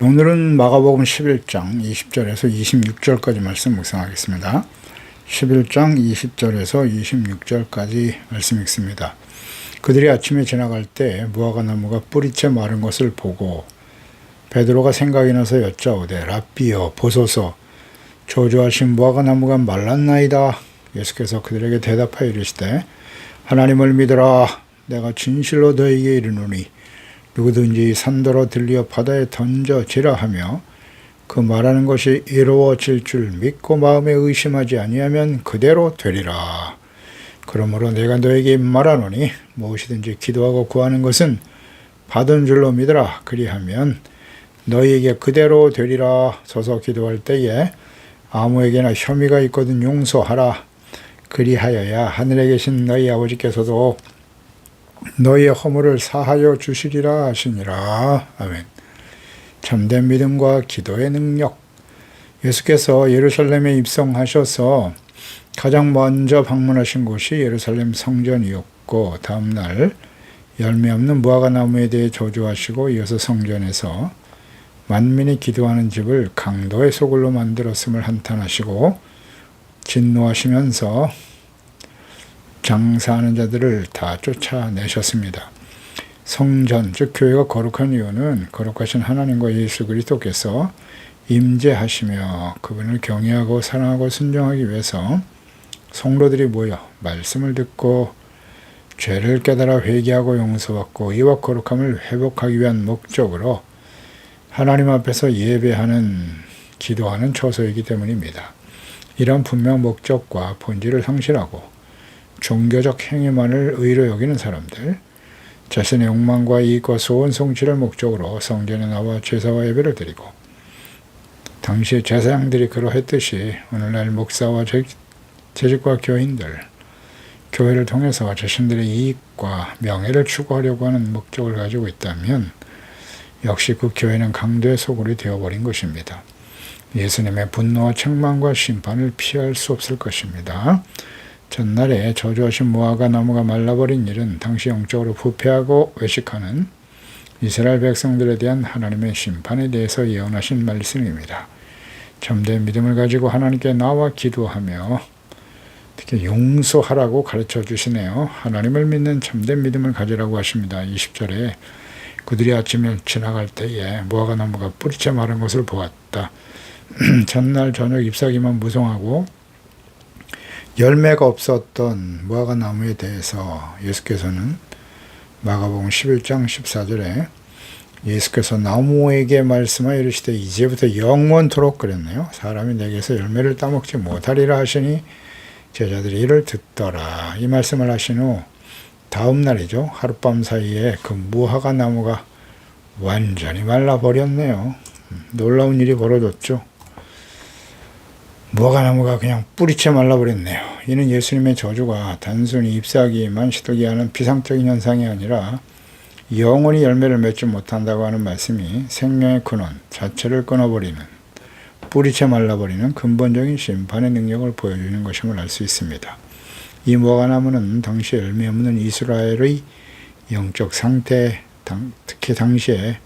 오늘은 마가복음 11장 20절에서 26절까지 말씀 묵상하겠습니다. 11장 20절에서 26절까지 말씀 읽습니다. 그들이 아침에 지나갈 때 무화과 나무가 뿌리째 마른 것을 보고 베드로가 생각이 나서 여짜오되 랍비여 보소서 저주하신 무화과 나무가 말랐나이다. 예수께서 그들에게 대답하여 이르시되 하나님을 믿으라. 내가 진실로 너에게 이르노니 누구든지 산더러 들려 바다에 던져지라 하며 그 말하는 것이 이루어질 줄 믿고 마음에 의심하지 아니하면 그대로 되리라. 그러므로 내가 너에게 말하노니 무엇이든지 기도하고 구하는 것은 받은 줄로 믿으라. 그리하면 너희에게 그대로 되리라. 서서 기도할 때에 아무에게나 혐의가 있거든 용서하라. 그리하여야 하늘에 계신 너희 아버지께서도 너희의 허물을 사하여 주시리라 하시니라. 아멘. 참된 믿음과 기도의 능력. 예수께서 예루살렘에 입성하셔서 가장 먼저 방문하신 곳이 예루살렘 성전이었고 다음날 열매 없는 무화과 나무에 대해 저주하시고 이어서 성전에서 만민이 기도하는 집을 강도의 소굴로 만들었음을 한탄하시고 진노하시면서 장사하는 자들을 다 쫓아내셨습니다. 성전, 즉 교회가 거룩한 이유는 거룩하신 하나님과 예수 그리스도께서 임재하시며 그분을 경외하고 사랑하고 순종하기 위해서 성도들이 모여 말씀을 듣고 죄를 깨달아 회개하고 용서받고 이와 거룩함을 회복하기 위한 목적으로 하나님 앞에서 예배하는, 기도하는 처소이기 때문입니다. 이런 분명 목적과 본질을 상실하고 종교적 행위만을 의로 여기는 사람들, 자신의 욕망과 이익과 소원 성취를 목적으로 성전에 나와 제사와 예배를 드리고 당시 제사장들이 그러했듯이 오늘날 목사와 재직과 교인들, 교회를 통해서 자신들의 이익과 명예를 추구하려고 하는 목적을 가지고 있다면 역시 그 교회는 강도의 소굴이 되어버린 것입니다. 예수님의 분노와 책망과 심판을 피할 수 없을 것입니다. 전날에 저주하신 무화과 나무가 말라버린 일은 당시 영적으로 부패하고 외식하는 이스라엘 백성들에 대한 하나님의 심판에 대해서 예언하신 말씀입니다. 참된 믿음을 가지고 하나님께 나와 기도하며 특히 용서하라고 가르쳐 주시네요. 하나님을 믿는 참된 믿음을 가지라고 하십니다. 20절에 그들이 아침에 지나갈 때에 무화과 나무가 뿌리째 마른 것을 보았다. 전날 저녁 잎사귀만 무성하고 열매가 없었던 무화과 나무에 대해서 예수께서는 마가복음 11장 14절에 예수께서 나무에게 말씀하여 이르시되 이제부터 영원토록 그랬네요. 사람이 내게서 열매를 따먹지 못하리라 하시니 제자들이 이를 듣더라. 이 말씀을 하신 후 다음 날이죠. 하룻밤 사이에 그 무화과 나무가 완전히 말라버렸네요. 놀라운 일이 벌어졌죠. 무화과 나무가 그냥 뿌리채 말라버렸네요. 이는 예수님의 저주가 단순히 잎사귀만 시들게 하는 비상적인 현상이 아니라 영원히 열매를 맺지 못한다고 하는 말씀이 생명의 근원 자체를 끊어버리는, 뿌리채 말라버리는 근본적인 심판의 능력을 보여주는 것임을 알 수 있습니다. 이 무화과 나무는 당시 열매 없는 이스라엘의 영적 상태, 특히 당시에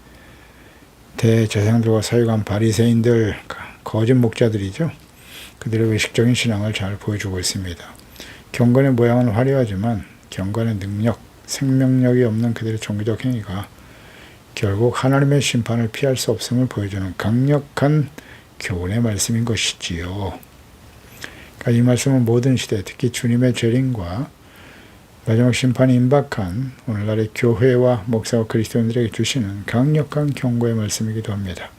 대제사장들과 사유관 바리새인들, 거짓 목자들이죠. 그들의 외식적인 신앙을 잘 보여주고 있습니다. 경건의 모양은 화려하지만 경건의 능력, 생명력이 없는 그들의 종교적 행위가 결국 하나님의 심판을 피할 수 없음을 보여주는 강력한 교훈의 말씀인 것이지요. 그러니까 이 말씀은 모든 시대, 특히 주님의 재림과 마지막 심판이 임박한 오늘날의 교회와 목사와 그리스도인들에게 주시는 강력한 경고의 말씀이기도 합니다.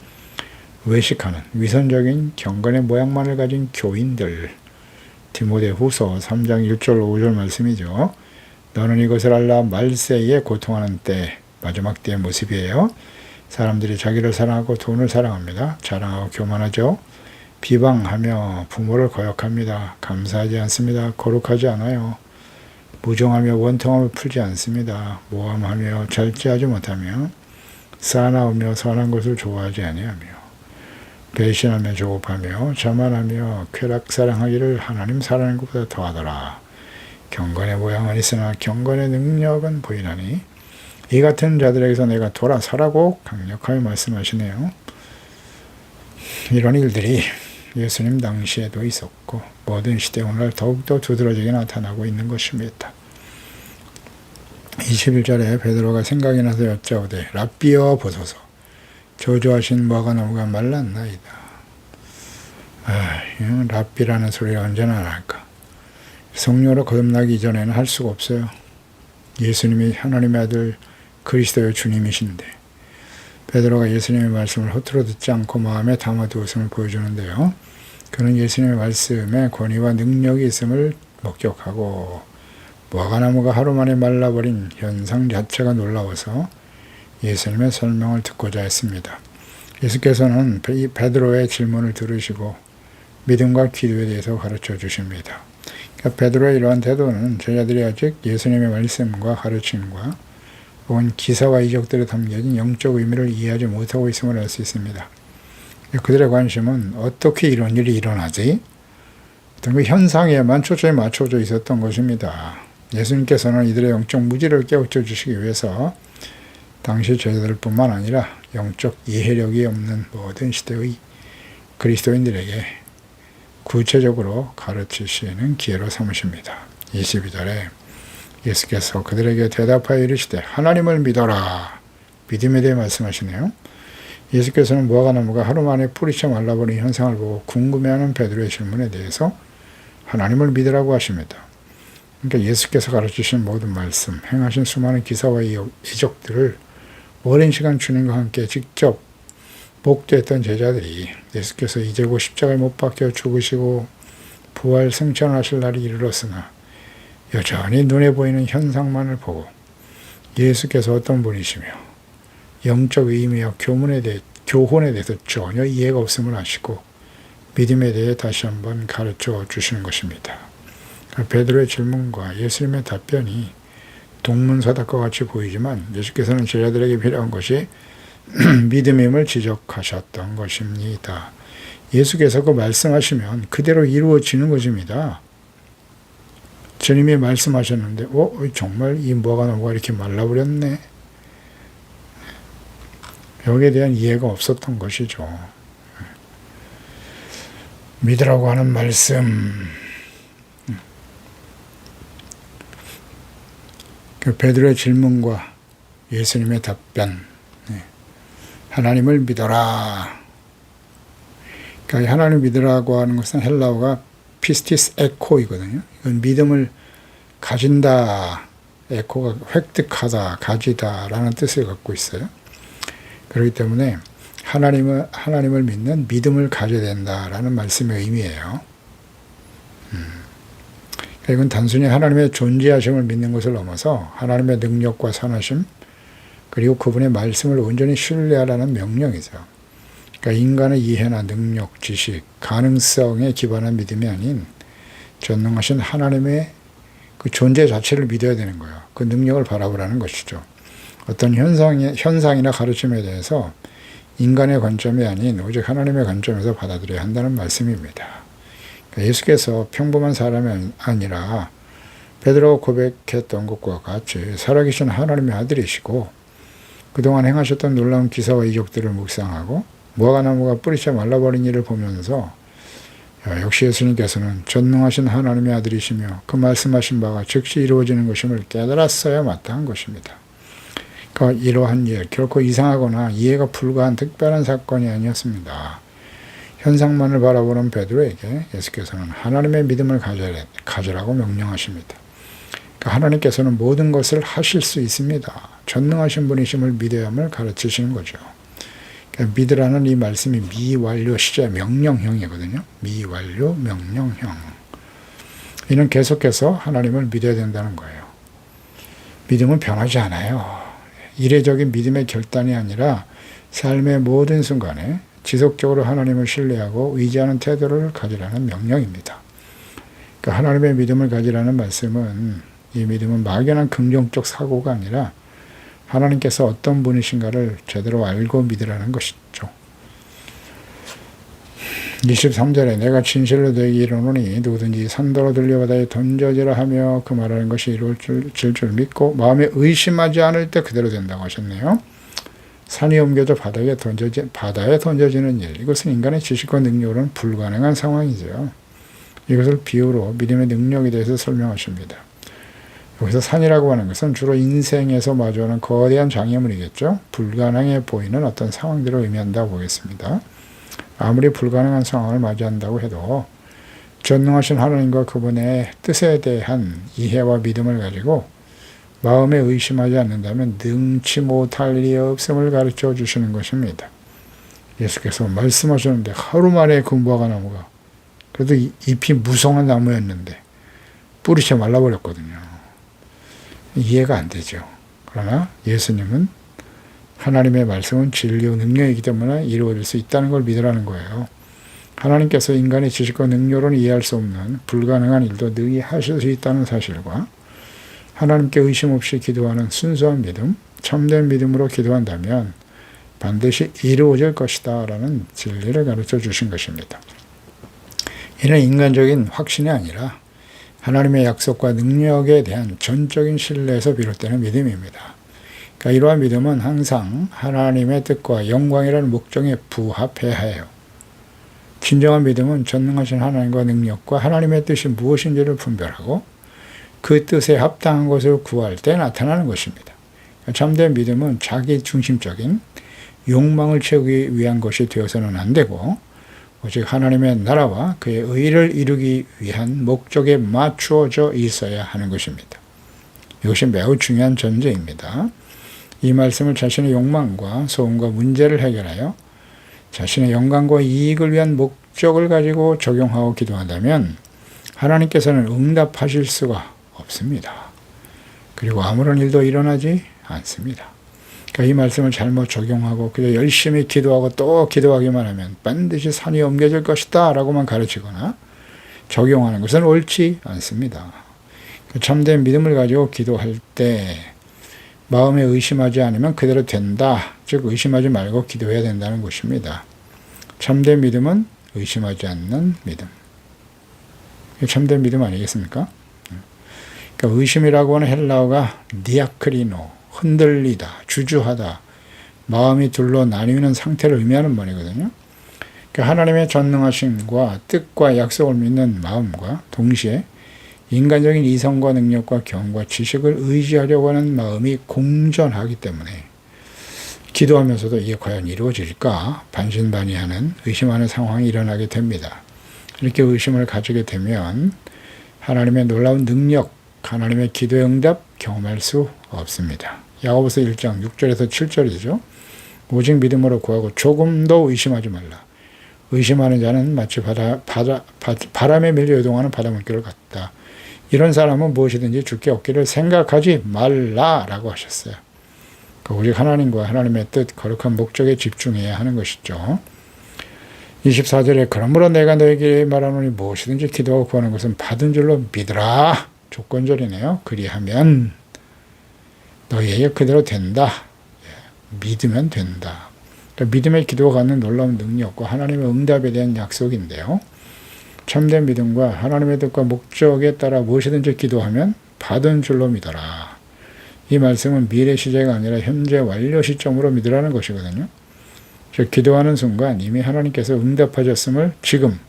외식하는 위선적인 경건의 모양만을 가진 교인들, 디모데후서 3장 1절 5절 말씀이죠. 너는 이것을 알라. 말세에 고통하는 때, 마지막 때의 모습이에요. 사람들이 자기를 사랑하고 돈을 사랑합니다. 자랑하고 교만하죠. 비방하며 부모를 거역합니다. 감사하지 않습니다. 거룩하지 않아요. 무정하며 원통함을 풀지 않습니다. 모함하며 절제하지 못하며 싸나우며 선한 것을 좋아하지 아니하며 배신하며 조급하며 자만하며 쾌락사랑하기를 하나님 사랑하는 것보다 더하더라. 경건의 모양은 있으나 경건의 능력은 보이나니 이 같은 자들에게서 내가 돌아서라고 강력하게 말씀하시네요. 이런 일들이 예수님 당시에도 있었고 모든 시대 오늘날 더욱더 두드러지게 나타나고 있는 것입니다. 21절에 베드로가 생각이 나서 여짜오되 랍비여 보소서 저주하신 무화과나무가 말랐나이다. 랍비라는 소리가 언제나 날까. 성령으로 거듭나기 이전에는 할 수가 없어요. 예수님이 하나님의 아들 그리스도의 주님이신데 베드로가 예수님의 말씀을 허투루 듣지 않고 마음에 담아두었음을 보여주는데요. 그는 예수님의 말씀에 권위와 능력이 있음을 목격하고 무화과나무가 하루 만에 말라버린 현상 자체가 놀라워서 예수님의 설명을 듣고자 했습니다. 예수께서는 베드로의 질문을 들으시고 믿음과 기도에 대해서 가르쳐 주십니다. 그러니까 베드로의 이러한 태도는 제자들이 아직 예수님의 말씀과 가르침과 혹은 기사와 이적들에 담겨진 영적 의미를 이해하지 못하고 있음을 알 수 있습니다. 그들의 관심은 어떻게 이런 일이 일어나지? 어떤 그 현상에만 초점이 맞춰져 있었던 것입니다. 예수님께서는 이들의 영적 무지를 깨우쳐 주시기 위해서 당시 제자들뿐만 아니라 영적 이해력이 없는 모든 시대의 그리스도인들에게 구체적으로 가르치시는 기회로 삼으십니다. 22절에 예수께서 그들에게 대답하여 이르시되 하나님을 믿어라. 믿음에 대해 말씀하시네요. 예수께서는 무화과나무가 하루 만에 뿌리쳐 말라버린 현상을 보고 궁금해하는 베드로의 질문에 대해서 하나님을 믿으라고 하십니다. 그러니까 예수께서 가르치신 모든 말씀, 행하신 수많은 기사와 이적들을 오랜 시간 주님과 함께 직접 목도했던 제자들이 예수께서 이제 곧 십자가에 못 박혀 죽으시고 부활 승천하실 날이 이르렀으나 여전히 눈에 보이는 현상만을 보고 예수께서 어떤 분이시며 영적 의미와 교훈에 대해서 전혀 이해가 없음을 아시고 믿음에 대해 다시 한번 가르쳐 주시는 것입니다. 베드로의 질문과 예수님의 답변이 동문서답과 같이 보이지만 예수께서는 제자들에게 필요한 것이 믿음임을 지적하셨던 것입니다. 예수께서 그 말씀하시면 그대로 이루어지는 것입니다. 주님이 말씀하셨는데 정말 이 무화과나무가 이렇게 말라버렸네. 여기에 대한 이해가 없었던 것이죠. 믿으라고 하는 말씀, 그 베드로의 질문과 예수님의 답변, 하나님을 믿어라. 그러니까 하나님을 믿으라고 하는 것은 헬라어가 피스티스 에코이거든요. 이건 믿음을 가진다, 에코가 획득하다, 가지다라는 뜻을 갖고 있어요. 그렇기 때문에 하나님을 믿는 믿음을 가져야 된다라는 말씀의 의미예요. 이건 단순히 하나님의 존재하심을 믿는 것을 넘어서 하나님의 능력과 선하심 그리고 그분의 말씀을 온전히 신뢰하라는 명령이죠. 그러니까 인간의 이해나 능력, 지식, 가능성에 기반한 믿음이 아닌 전능하신 하나님의 그 존재 자체를 믿어야 되는 거예요. 그 능력을 바라보라는 것이죠. 어떤 현상이나 가르침에 대해서 인간의 관점이 아닌 오직 하나님의 관점에서 받아들여야 한다는 말씀입니다. 예수께서 평범한 사람이 아니라 베드로가 고백했던 것과 같이 살아계신 하나님의 아들이시고 그동안 행하셨던 놀라운 기사와 이적들을 묵상하고 무화과나무가 뿌리쳐 말라버린 일을 보면서 역시 예수님께서는 전능하신 하나님의 아들이시며 그 말씀하신 바가 즉시 이루어지는 것임을 깨달았어야 마땅한 것입니다. 그러니까 이러한 일, 결코 이상하거나 이해가 불가한 특별한 사건이 아니었습니다. 현상만을 바라보는 베드로에게 예수께서는 하나님의 믿음을 가져라고 명령하십니다. 그러니까 하나님께서는 모든 것을 하실 수 있습니다. 전능하신 분이심을 믿어야함을 가르치시는 거죠. 그러니까 믿으라는 이 말씀이 미완료 시제 명령형이거든요. 미완료 명령형. 이는 계속해서 하나님을 믿어야 된다는 거예요. 믿음은 변하지 않아요. 이례적인 믿음의 결단이 아니라 삶의 모든 순간에 지속적으로 하나님을 신뢰하고 의지하는 태도를 가지라는 명령입니다. 그러니까 하나님의 믿음을 가지라는 말씀은 이 믿음은 막연한 긍정적 사고가 아니라 하나님께서 어떤 분이신가를 제대로 알고 믿으라는 것이죠. 23절에 내가 진실로 너에게 이르노니 누구든지 산더러 들려 바다에 던져지라 하며 그 말하는 것이 이루어질 줄 믿고 마음에 의심하지 않을 때 그대로 된다고 하셨네요. 산이 옮겨져 바다에 던져지는 일, 이것은 인간의 지식과 능력으로는 불가능한 상황이죠. 이것을 비유로 믿음의 능력에 대해서 설명하십니다. 여기서 산이라고 하는 것은 주로 인생에서 마주하는 거대한 장애물이겠죠. 불가능해 보이는 어떤 상황들을 의미한다고 보겠습니다. 아무리 불가능한 상황을 맞이한다고 해도 전능하신 하나님과 그분의 뜻에 대한 이해와 믿음을 가지고 마음에 의심하지 않는다면 능치 못할 일이 없음을 가르쳐 주시는 것입니다. 예수께서 말씀하셨는데 하루 만에 그 무화과 나무가, 그래도 잎이 무성한 나무였는데 뿌리채 말라버렸거든요. 이해가 안 되죠. 그러나 예수님은 하나님의 말씀은 진리와 능력이기 때문에 이루어질 수 있다는 걸 믿으라는 거예요. 하나님께서 인간의 지식과 능력으로는 이해할 수 없는 불가능한 일도 능히 하실 수 있다는 사실과 하나님께 의심 없이 기도하는 순수한 믿음, 참된 믿음으로 기도한다면 반드시 이루어질 것이다 라는 진리를 가르쳐 주신 것입니다. 이는 인간적인 확신이 아니라 하나님의 약속과 능력에 대한 전적인 신뢰에서 비롯되는 믿음입니다. 그러니까 이러한 믿음은 항상 하나님의 뜻과 영광이라는 목적에 부합해야 해요. 진정한 믿음은 전능하신 하나님과 능력과 하나님의 뜻이 무엇인지를 분별하고 그 뜻에 합당한 것을 구할 때 나타나는 것입니다. 참된 믿음은 자기 중심적인 욕망을 채우기 위한 것이 되어서는 안 되고 오직 하나님의 나라와 그의 의를 이루기 위한 목적에 맞추어져 있어야 하는 것입니다. 이것이 매우 중요한 전제입니다. 이 말씀을 자신의 욕망과 소원과 문제를 해결하여 자신의 영광과 이익을 위한 목적을 가지고 적용하고 기도한다면 하나님께서는 응답하실 수가 없습니다. 그리고 아무런 일도 일어나지 않습니다. 그러니까 이 말씀을 잘못 적용하고 그저 열심히 기도하고 또 기도하기만 하면 반드시 산이 옮겨질 것이다 라고만 가르치거나 적용하는 것은 옳지 않습니다. 참된 믿음을 가지고 기도할 때 마음에 의심하지 않으면 그대로 된다. 즉 의심하지 말고 기도해야 된다는 것입니다. 참된 믿음은 의심하지 않는 믿음. 참된 믿음 아니겠습니까? 그러니까 의심이라고 하는 헬라어가 니아크리노, 흔들리다, 주저하다, 마음이 둘로 나뉘는 상태를 의미하는 말이거든요. 그러니까 하나님의 전능하심과 뜻과 약속을 믿는 마음과 동시에 인간적인 이성과 능력과 경험과 지식을 의지하려고 하는 마음이 공존하기 때문에 기도하면서도 이게 과연 이루어질까 반신반의하는 의심하는 상황이 일어나게 됩니다. 이렇게 의심을 가지게 되면 하나님의 놀라운 능력, 하나님의 기도의 응답 경험할 수 없습니다. 야고보서 1장 6절에서 7절이죠. 오직 믿음으로 구하고 조금도 의심하지 말라. 의심하는 자는 마치 바람에 밀려 요동하는 바닷물결 같다. 이런 사람은 무엇이든지 주께 얻기를 생각하지 말라라고 하셨어요. 오직 하나님과 하나님의 뜻, 거룩한 목적에 집중해야 하는 것이죠. 24절에 그러므로 내가 너에게 말하노니 무엇이든지 기도하고 구하는 것은 받은 줄로 믿으라. 조건절이네요. 그리하면 너희에게 그대로 된다. 믿으면 된다. 믿음의 기도가 갖는 놀라운 능력과 하나님의 응답에 대한 약속인데요. 참된 믿음과 하나님의 뜻과 목적에 따라 무엇이든지 기도하면 받은 줄로 믿어라. 이 말씀은 미래 시제가 아니라 현재 완료 시점으로 믿으라는 것이거든요. 즉 기도하는 순간 이미 하나님께서 응답하셨음을 지금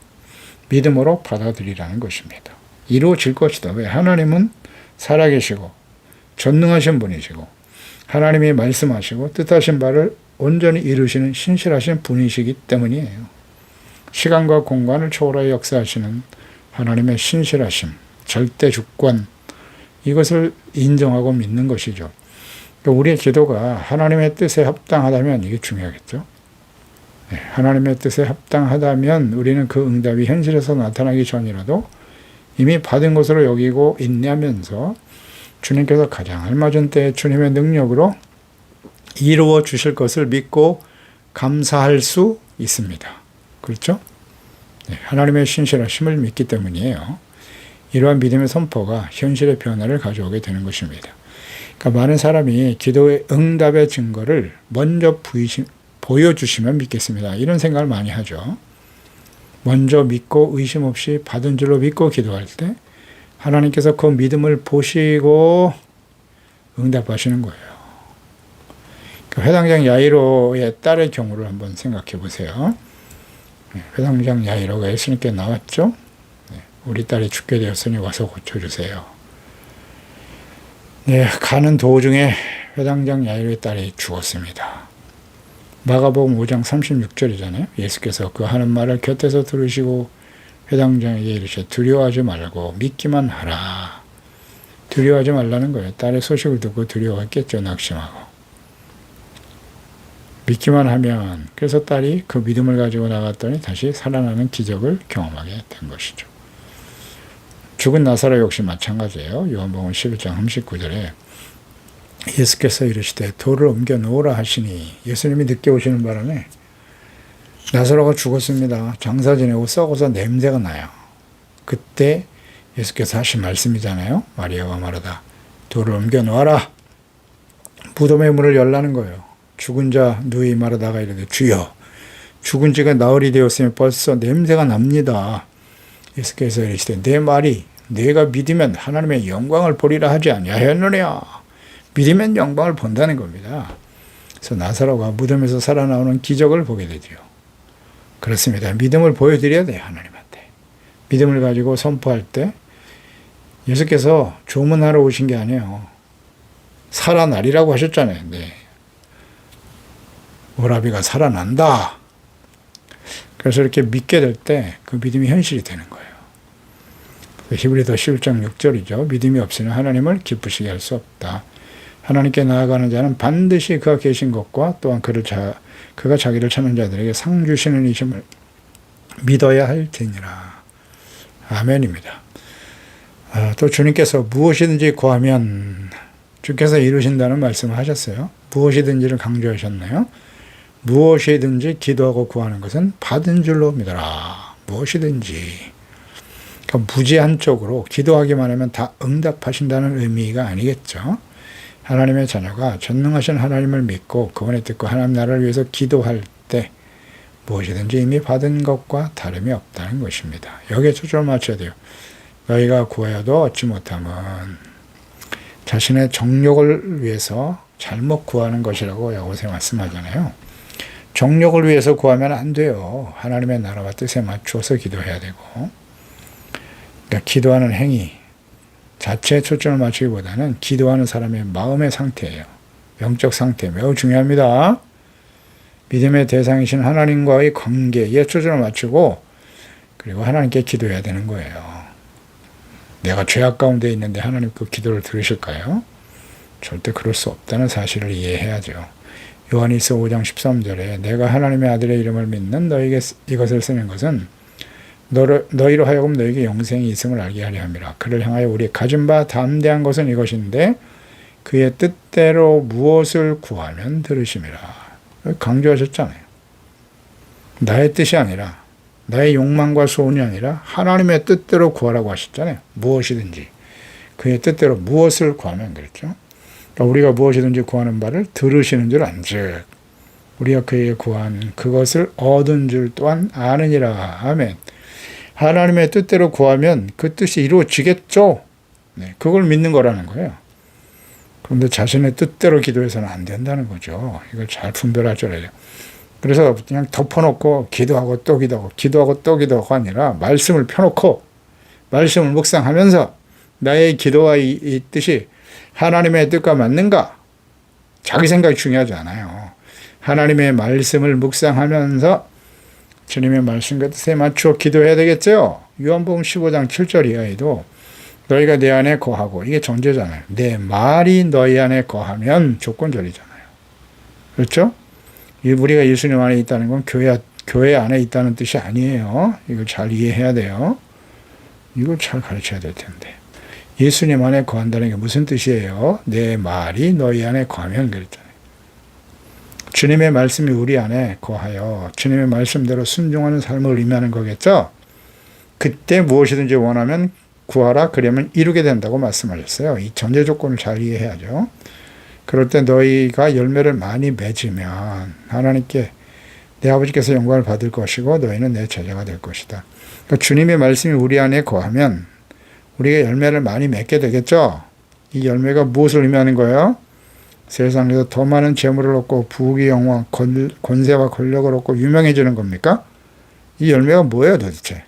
믿음으로 받아들이라는 것입니다. 이루어질 것이다. 왜? 하나님은 살아계시고 전능하신 분이시고 하나님이 말씀하시고 뜻하신 바를 온전히 이루시는 신실하신 분이시기 때문이에요. 시간과 공간을 초월하여 역사하시는 하나님의 신실하심, 절대 주권, 이것을 인정하고 믿는 것이죠. 그러니까 우리의 기도가 하나님의 뜻에 합당하다면 이게 중요하겠죠. 하나님의 뜻에 합당하다면 우리는 그 응답이 현실에서 나타나기 전이라도 이미 받은 것으로 여기고 인내하면서 주님께서 가장 알맞은 때에 주님의 능력으로 이루어 주실 것을 믿고 감사할 수 있습니다. 그렇죠? 하나님의 신실하심을 믿기 때문이에요. 이러한 믿음의 선포가 현실의 변화를 가져오게 되는 것입니다. 그러니까 많은 사람이 기도의 응답의 증거를 먼저 보여주시면 믿겠습니다. 이런 생각을 많이 하죠. 먼저 믿고 의심 없이 받은 줄로 믿고 기도할 때 하나님께서 그 믿음을 보시고 응답하시는 거예요. 그러니까 그 회당장 야이로의 딸의 경우를 한번 생각해 보세요. 회당장 야이로가 예수님께 나왔죠. 우리 딸이 죽게 되었으니 와서 고쳐주세요. 네, 가는 도중에 회당장 야이로의 딸이 죽었습니다. 마가복음 5장 36절이잖아요. 예수께서 그 하는 말을 곁에서 들으시고 회당장에게 이르시되 두려워하지 말고 믿기만 하라. 두려워하지 말라는 거예요. 딸의 소식을 듣고 두려워했겠죠. 낙심하고. 믿기만 하면, 그래서 딸이 그 믿음을 가지고 나갔더니 다시 살아나는 기적을 경험하게 된 것이죠. 죽은 나사로 역시 마찬가지예요. 요한복음 11장 39절에 예수께서 이르시되 돌을 옮겨 놓으라 하시니, 예수님이 늦게 오시는 바람에 나사로가 죽었습니다. 장사 지내고 썩어서 냄새가 나요. 그때 예수께서 하신 말씀이잖아요. 마리아와 마르다, 돌을 옮겨 놓아라. 무덤의 문을 열라는 거예요. 죽은 자 누이 마르다가 이르되 주여, 죽은 지가 나흘이 되었으면 벌써 냄새가 납니다. 예수께서 이르시되 내 말이 내가 믿으면 하나님의 영광을 보리라 하지 아니하였느냐. 믿으면 영광을 본다는 겁니다. 그래서 나사로가 무덤에서 살아나오는 기적을 보게 되죠. 그렇습니다. 믿음을 보여드려야 돼요. 하나님한테. 믿음을 가지고 선포할 때 예수께서 조문하러 오신 게 아니에요. 살아나리라고 하셨잖아요. 네. 오라비가 살아난다. 그래서 이렇게 믿게 될 때 그 믿음이 현실이 되는 거예요. 히브리서 11장 6절이죠. 믿음이 없이는 하나님을 기쁘시게 할 수 없다. 하나님께 나아가는 자는 반드시 그가 계신 것과 또한 그가 자기를 찾는 자들에게 상 주시는 이심을 믿어야 할 테니라. 아멘입니다. 또 주님께서 무엇이든지 구하면 주께서 이루신다는 말씀을 하셨어요. 무엇이든지를 강조하셨나요? 무엇이든지 기도하고 구하는 것은 받은 줄로 믿어라. 무엇이든지. 그러니까 무제한적으로 기도하기만 하면 다 응답하신다는 의미가 아니겠죠. 하나님의 자녀가 전능하신 하나님을 믿고 그분의 뜻과 하나님 나라를 위해서 기도할 때 무엇이든지 이미 받은 것과 다름이 없다는 것입니다. 여기에 초점을 맞춰야 돼요. 너희가 구하여도 얻지 못함은 자신의 정욕을 위해서 잘못 구하는 것이라고 야고보서 말씀하잖아요. 정욕을 위해서 구하면 안 돼요. 하나님의 나라와 뜻에 맞추어서 기도해야 되고, 그러니까 기도하는 행위 자체에 초점을 맞추기보다는 기도하는 사람의 마음의 상태예요. 영적 상태 매우 중요합니다. 믿음의 대상이신 하나님과의 관계에 초점을 맞추고 그리고 하나님께 기도해야 되는 거예요. 내가 죄악 가운데 있는데 하나님 그 기도를 들으실까요? 절대 그럴 수 없다는 사실을 이해해야죠. 요한일서 5장 13절에 내가 하나님의 아들의 이름을 믿는 너에게 이것을 쓰는 것은 너희로 하여금 너에게 영생이 있음을 알게 하려 함이라. 그를 향하여 우리 가진 바 담대한 것은 이것인데 그의 뜻대로 무엇을 구하면 들으심이라. 강조하셨잖아요. 나의 뜻이 아니라 나의 욕망과 소원이 아니라 하나님의 뜻대로 구하라고 하셨잖아요. 무엇이든지. 그의 뜻대로 무엇을 구하면 그랬죠. 그러니까 우리가 무엇이든지 구하는 바를 들으시는 줄 안즉 우리가 그에게 구한 그것을 얻은 줄 또한 아느니라. 아멘. 하나님의 뜻대로 구하면 그 뜻이 이루어지겠죠. 네, 그걸 믿는 거라는 거예요. 그런데 자신의 뜻대로 기도해서는 안 된다는 거죠. 이걸 잘 분별할 줄 알아요. 그래서 그냥 덮어놓고 기도하고 또 기도하고 기도하고 또 기도하고 아니라 말씀을 펴놓고 말씀을 묵상하면서 나의 기도와 이 뜻이 하나님의 뜻과 맞는가? 자기 생각이 중요하지 않아요. 하나님의 말씀을 묵상하면서 주님의 말씀과 뜻에 맞추어 기도해야 되겠죠. 요한복음 15장 7절 이하에도 너희가 내 안에 거하고, 이게 전제잖아요. 내 말이 너희 안에 거하면 조건절이잖아요. 그렇죠? 우리가 예수님 안에 있다는 건 교회 안에 있다는 뜻이 아니에요. 이걸 잘 이해해야 돼요. 이걸 잘 가르쳐야 될 텐데. 예수님 안에 거한다는 게 무슨 뜻이에요? 내 말이 너희 안에 거하면 그랬잖아요. 주님의 말씀이 우리 안에 거하여 주님의 말씀대로 순종하는 삶을 의미하는 거겠죠? 그때 무엇이든지 원하면 구하라. 그러면 이루게 된다고 말씀하셨어요. 이 전제 조건을 잘 이해해야죠. 그럴 때 너희가 열매를 많이 맺으면 하나님께 내 아버지께서 영광을 받을 것이고 너희는 내 제자가 될 것이다. 그러니까 주님의 말씀이 우리 안에 거하면 우리가 열매를 많이 맺게 되겠죠. 이 열매가 무엇을 의미하는 거예요? 세상에서 더 많은 재물을 얻고 부귀 영화, 권세와 권력을 얻고 유명해지는 겁니까? 이 열매가 뭐예요 도대체?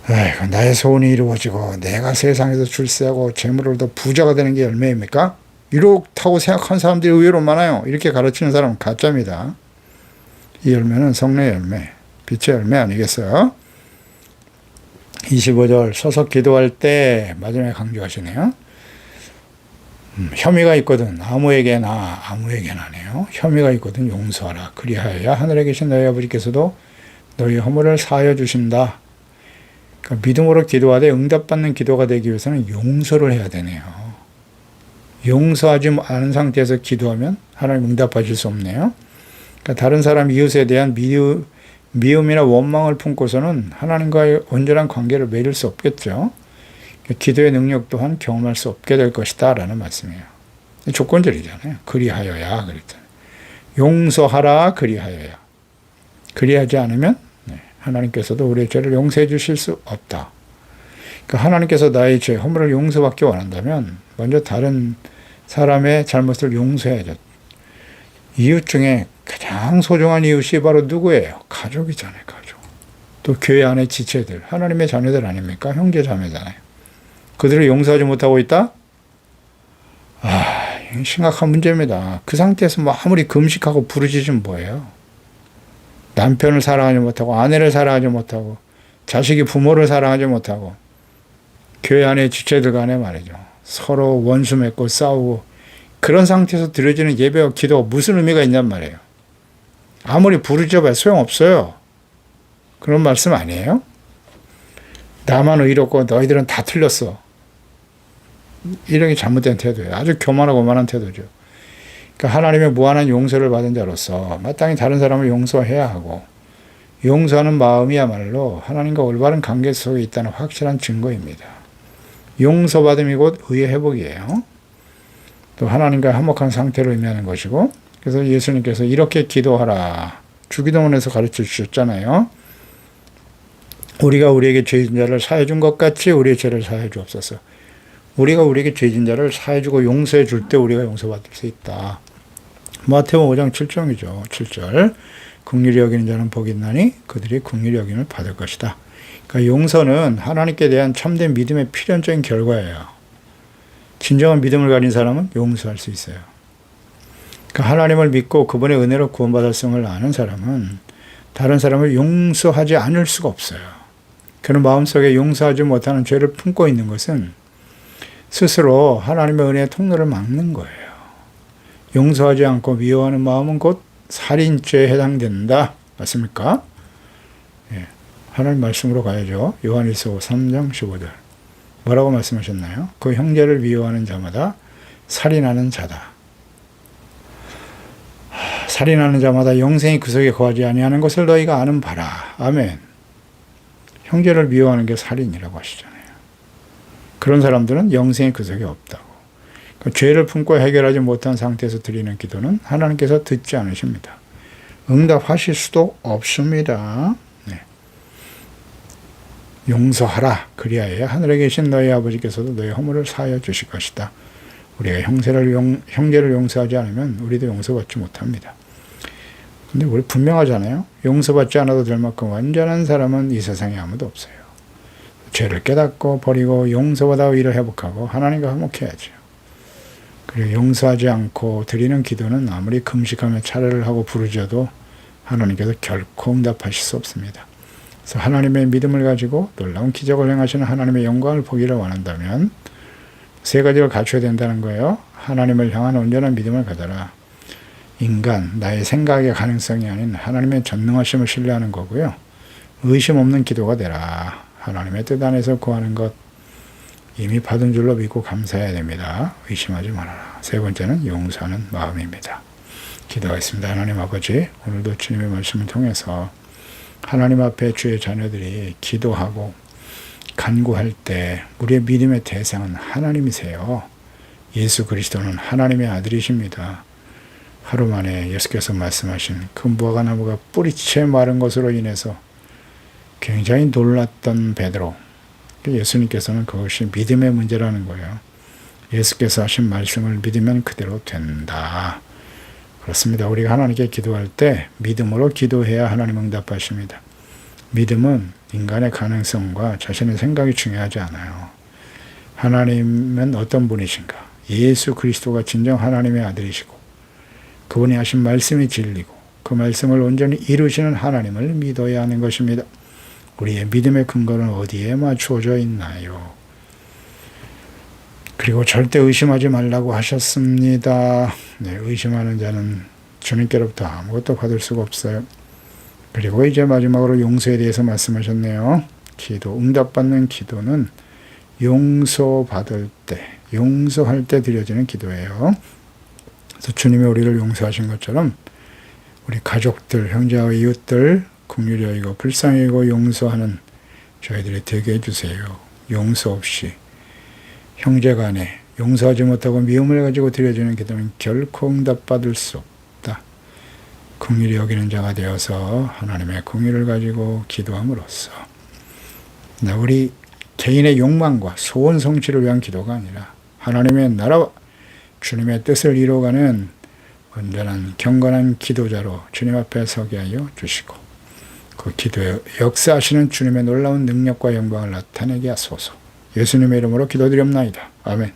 아이고, 나의 소원이 이루어지고 내가 세상에서 출세하고 재물을 얻어 부자가 되는 게 열매입니까? 이렇다고 생각하는 사람들이 의외로 많아요. 이렇게 가르치는 사람은 가짜입니다. 이 열매는 성령의 열매, 빛의 열매 아니겠어요? 25절 서서 기도할 때 마지막에 강조하시네요. 혐의가 있거든 아무에게나네요. 혐의가 있거든 용서하라. 그리하여야 하늘에 계신 너희 아버지께서도 너희 허물을 사하여 주신다. 그러니까 믿음으로 기도하되 응답받는 기도가 되기 위해서는 용서를 해야 되네요. 용서하지 않은 상태에서 기도하면 하나님 응답하실 수 없네요. 그러니까 다른 사람 이웃에 대한 미움이나 원망을 품고서는 하나님과의 온전한 관계를 맺을 수 없겠죠. 기도의 능력 또한 경험할 수 없게 될 것이다 라는 말씀이에요. 조건절이잖아요. 그리하여야 그랬잖아요. 용서하라 그리하여야. 그리하지 않으면 하나님께서도 우리의 죄를 용서해 주실 수 없다. 그러니까 하나님께서 나의 죄, 허물을 용서받기 원한다면 먼저 다른 사람의 잘못을 용서해야죠. 이웃 중에 가장 소중한 이웃이 바로 누구예요? 가족이잖아요. 가족. 또 교회 안의 지체들, 하나님의 자녀들 아닙니까? 형제 자매잖아요. 그들을 용서하지 못하고 있다? 심각한 문제입니다. 그 상태에서 뭐 아무리 금식하고 부르짖으면 뭐예요? 남편을 사랑하지 못하고 아내를 사랑하지 못하고 자식이 부모를 사랑하지 못하고 교회 안에 지체들 간에 말이죠. 서로 원수 맺고 싸우고 그런 상태에서 드려지는 예배와 기도가 무슨 의미가 있냔 말이에요. 아무리 부르짖어봐야 소용없어요. 그런 말씀 아니에요? 나만 의롭고 너희들은 다 틀렸어. 이런 게 잘못된 태도예요. 아주 교만하고 오만한 태도죠. 그러니까 하나님의 무한한 용서를 받은 자로서 마땅히 다른 사람을 용서해야 하고 용서하는 마음이야말로 하나님과 올바른 관계 속에 있다는 확실한 증거입니다. 용서받음이 곧 의의 회복이에요. 또 하나님과 화목한 상태를 의미하는 것이고 그래서 예수님께서 이렇게 기도하라. 주기도문에서 가르쳐 주셨잖아요. 우리가 우리에게 죄진 자를 사해 준 것 같이 우리의 죄를 사해 주옵소서. 우리가 우리에게 죄진 자를 사해 주고 용서해 줄 때 우리가 용서받을 수 있다. 마태복음 5장 7절이죠. 7절. 긍휼히 여기는 자는 복이 있나니 그들이 긍휼히 여김을 받을 것이다. 그러니까 용서는 하나님께 대한 참된 믿음의 필연적인 결과예요. 진정한 믿음을 가진 사람은 용서할 수 있어요. 그러니까 하나님을 믿고 그분의 은혜로 구원받을 성을 아는 사람은 다른 사람을 용서하지 않을 수가 없어요. 그런 마음속에 용서하지 못하는 죄를 품고 있는 것은 스스로 하나님의 은혜의 통로를 막는 거예요. 용서하지 않고 미워하는 마음은 곧 살인죄에 해당된다. 맞습니까? 예, 하나님 말씀으로 가야죠. 요한일서 3장 15절. 뭐라고 말씀하셨나요? 그 형제를 미워하는 자마다 살인하는 자다. 살인하는 자마다 영생이 그 속에 거하지 아니하는 것을 너희가 아는 바라. 아멘. 형제를 미워하는 게 살인이라고 하시잖아요. 그런 사람들은 영생이 그 속에 없다고. 그러니까 죄를 품고 해결하지 못한 상태에서 드리는 기도는 하나님께서 듣지 않으십니다. 응답하실 수도 없습니다. 네. 용서하라. 그리하여 하늘에 계신 너희 아버지께서도 너희 허물을 사하여 주실 것이다. 우리가 형제를 용서하지 않으면 우리도 용서받지 못합니다. 근데 우리 분명하잖아요. 용서받지 않아도 될 만큼 완전한 사람은 이 세상에 아무도 없어요. 죄를 깨닫고 버리고 용서받아 의를 회복하고 하나님과 화목해야죠. 그리고 용서하지 않고 드리는 기도는 아무리 금식하며 차례를 하고 부르짖어도 하나님께서 결코 응답하실 수 없습니다. 그래서 하나님의 믿음을 가지고 놀라운 기적을 행하시는 하나님의 영광을 보기를 원한다면 세 가지를 갖춰야 된다는 거예요. 하나님을 향한 온전한 믿음을 가져라. 인간, 나의 생각의 가능성이 아닌 하나님의 전능하심을 신뢰하는 거고요. 의심 없는 기도가 되라. 하나님의 뜻 안에서 구하는 것 이미 받은 줄로 믿고 감사해야 됩니다. 의심하지 말아라. 세 번째는 용서하는 마음입니다. 기도하겠습니다. 하나님 아버지, 오늘도 주님의 말씀을 통해서 하나님 앞에 주의 자녀들이 기도하고 간구할 때 우리의 믿음의 대상은 하나님이세요. 예수 그리스도는 하나님의 아들이십니다. 하루 만에 예수께서 말씀하신 그 무화과나무가 뿌리채 마른 것으로 인해서 굉장히 놀랐던 베드로. 예수님께서는 그것이 믿음의 문제라는 거예요. 예수께서 하신 말씀을 믿으면 그대로 된다. 그렇습니다. 우리가 하나님께 기도할 때 믿음으로 기도해야 하나님 응답하십니다. 믿음은 인간의 가능성과 자신의 생각이 중요하지 않아요. 하나님은 어떤 분이신가? 예수 그리스도가 진정 하나님의 아들이시고 그분이 하신 말씀이 진리고 그 말씀을 온전히 이루시는 하나님을 믿어야 하는 것입니다. 우리의 믿음의 근거는 어디에 맞추어져 있나요? 그리고 절대 의심하지 말라고 하셨습니다. 네, 의심하는 자는 주님께로부터 아무것도 받을 수가 없어요. 그리고 이제 마지막으로 용서에 대해서 말씀하셨네요. 기도, 응답받는 기도는 용서받을 때, 용서할 때 드려지는 기도예요. 그래서 주님이 우리를 용서하신 것처럼 우리 가족들, 형제와 이웃들 긍휼히 여기고 불쌍히 여기고 용서하는 저희들이 되게 해주세요. 용서 없이 형제 간에 용서하지 못하고 미움을 가지고 드려지는 기도는 결코 응답받을 수 없다. 긍휼히 여기는 자가 되어서 하나님의 긍휼을 가지고 기도함으로써 우리 개인의 욕망과 소원 성취를 위한 기도가 아니라 하나님의 나라와 주님의 뜻을 이루어가는 온전한 경건한 기도자로 주님 앞에 서게 하여 주시고 그 기도에 역사하시는 주님의 놀라운 능력과 영광을 나타내게 하소서. 예수님의 이름으로 기도드립나이다. 아멘.